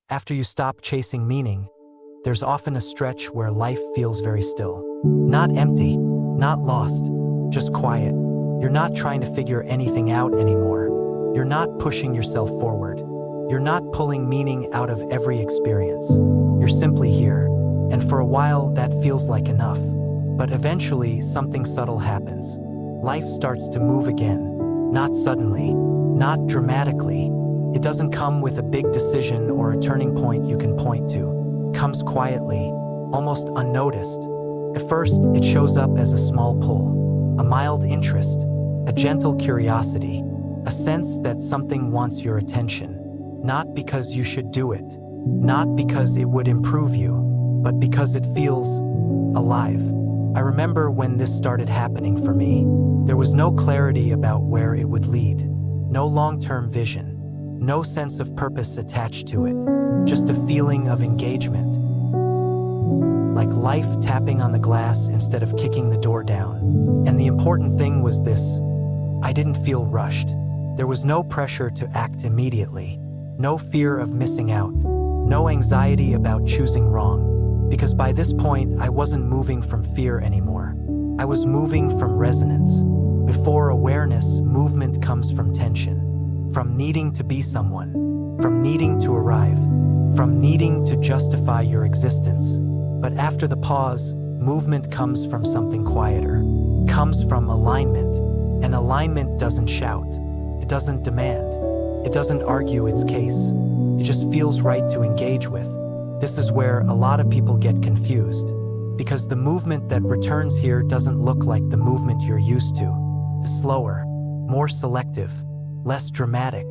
After you stop chasing meaning, there's often a stretch where life feels very still. Not empty, not lost, just quiet. You're not trying to figure anything out anymore. You're not pushing yourself forward. You're not pulling meaning out of every experience. You're simply here, and for a while that feels like enough. But eventually something subtle happens. Life starts to move again. Not suddenly, not dramatically. It doesn't come with a big decision or a turning point you can point to. It comes quietly, almost unnoticed. At first, it shows up as a small pull, a mild interest, a gentle curiosity, a sense that something wants your attention. Not because you should do it, not because it would improve you, but because it feels alive. I remember when this started happening for me. There was no clarity about where it would lead, no long-term vision, no sense of purpose attached to it, just a feeling of engagement. Like life tapping on the glass instead of kicking the door down. And the important thing was this: I didn't feel rushed. There was no pressure to act immediately, no fear of missing out, no anxiety about choosing wrong. Because by this point, I wasn't moving from fear anymore. I was moving from resonance. Before awareness, movement comes from tension, from needing to be someone, from needing to arrive, from needing to justify your existence. But after the pause, movement comes from something quieter, comes from alignment. And alignment doesn't shout, it doesn't demand, it doesn't argue its case. It just feels right to engage with. This is where a lot of people get confused, because the movement that returns here doesn't look like the movement you're used to. It's slower, more selective, less dramatic.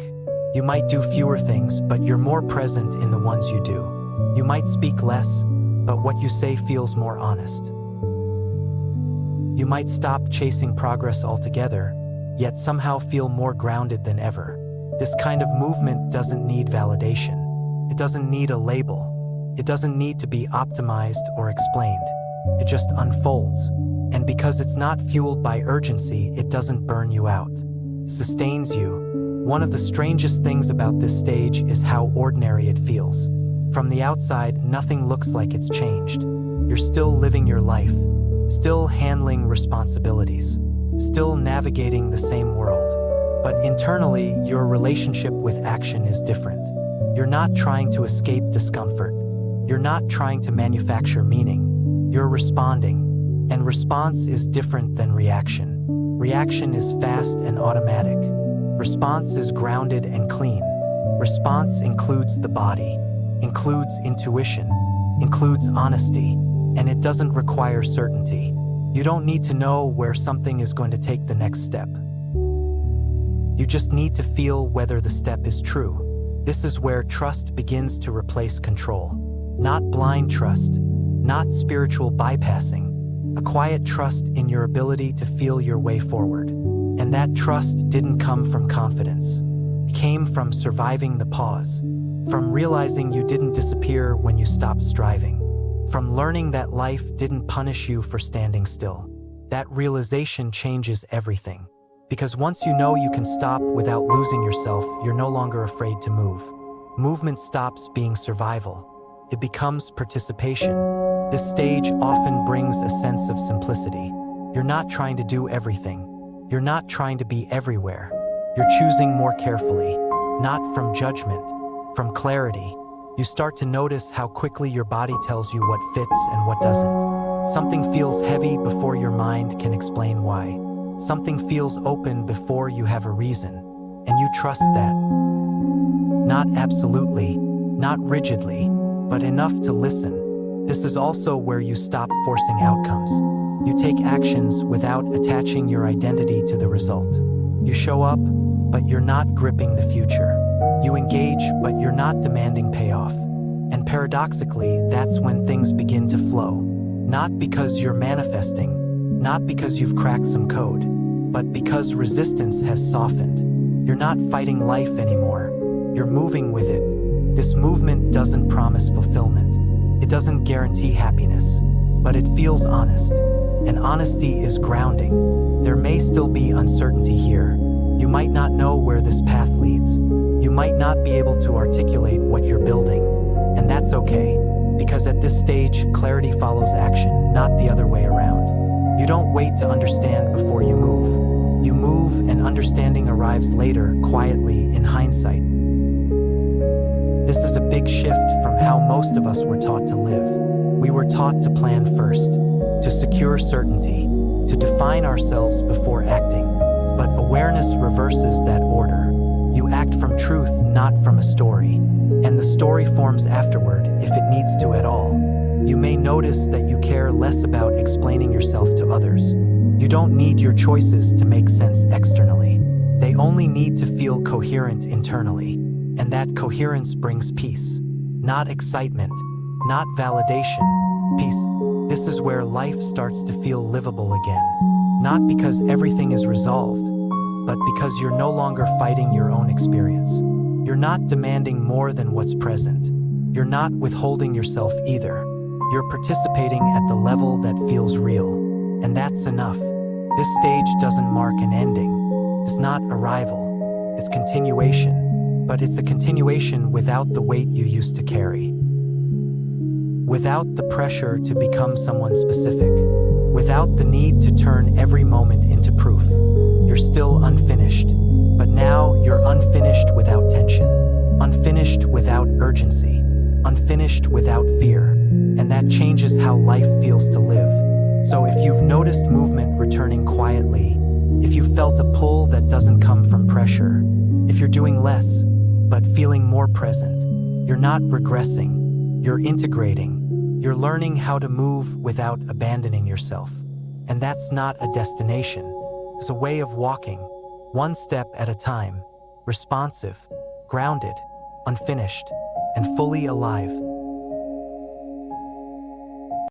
You might do fewer things, but you're more present in the ones you do. You might speak less, but what you say feels more honest. You might stop chasing progress altogether, yet somehow feel more grounded than ever. This kind of movement doesn't need validation. It doesn't need a label. It doesn't need to be optimized or explained. It just unfolds. And because it's not fueled by urgency, it doesn't burn you out. It sustains you. One of the strangest things about this stage is how ordinary it feels. From the outside, nothing looks like it's changed. You're still living your life, still handling responsibilities, still navigating the same world. But internally, your relationship with action is different. You're not trying to escape discomfort. You're not trying to manufacture meaning. You're responding. And response is different than reaction. Reaction is fast and automatic. Response is grounded and clean. Response includes the body, includes intuition, includes honesty, and it doesn't require certainty. You don't need to know where something is going to take the next step. You just need to feel whether the step is true. This is where trust begins to replace control. Not blind trust, not spiritual bypassing, a quiet trust in your ability to feel your way forward. And that trust didn't come from confidence. It came from surviving the pause, from realizing you didn't disappear when you stopped striving, from learning that life didn't punish you for standing still. That realization changes everything. Because once you know you can stop without losing yourself, you're no longer afraid to move. Movement stops being survival. It becomes participation. This stage often brings a sense of simplicity. You're not trying to do everything. You're not trying to be everywhere. You're choosing more carefully, not from judgment, from clarity. You start to notice how quickly your body tells you what fits and what doesn't. Something feels heavy before your mind can explain why. Something feels open before you have a reason, and you trust that. Not absolutely, not rigidly, but enough to listen. This is also where you stop forcing outcomes. You take actions without attaching your identity to the result. You show up, but you're not gripping the future. You engage, but you're not demanding payoff. And paradoxically, that's when things begin to flow. Not because you're manifesting, not because you've cracked some code, but because resistance has softened. You're not fighting life anymore. You're moving with it. This movement doesn't promise fulfillment. It doesn't guarantee happiness, but it feels honest. And honesty is grounding. There may still be uncertainty here. You might not know where this path leads. You might not be able to articulate what you're building. okay, because at this stage, clarity follows action, not the other way around. You don't wait to understand before you move. You move, and understanding arrives later, quietly, in hindsight. This is a big shift from how most of us were taught to live. We were taught to plan first, to secure certainty, to define ourselves before acting. But awareness reverses that order. You act from truth, not from a story. And the story forms afterward, if it needs to at all. You may notice that you care less about explaining yourself to others. You don't need your choices to make sense externally. They only need to feel coherent internally. And that coherence brings peace. Not excitement, not validation, peace. This is where life starts to feel livable again. Not because everything is resolved, but because you're no longer fighting your own experience. You're not demanding more than what's present. You're not withholding yourself either. You're participating at the level that feels real. And that's enough. This stage doesn't mark an ending. It's not arrival. It's continuation. But it's a continuation without the weight you used to carry. Without the pressure to become someone specific. Without the need to turn every moment into proof. You're still unfinished. But now you're unfinished without tension. Unfinished without urgency. Unfinished without fear. And that changes how life feels to live. So if you've noticed movement returning quietly, if you felt a pull that doesn't come from pressure, if you're doing less, but feeling more present, you're not regressing, you're integrating, you're learning how to move without abandoning yourself. And that's not a destination, it's a way of walking, one step at a time, responsive, grounded, unfinished, and fully alive.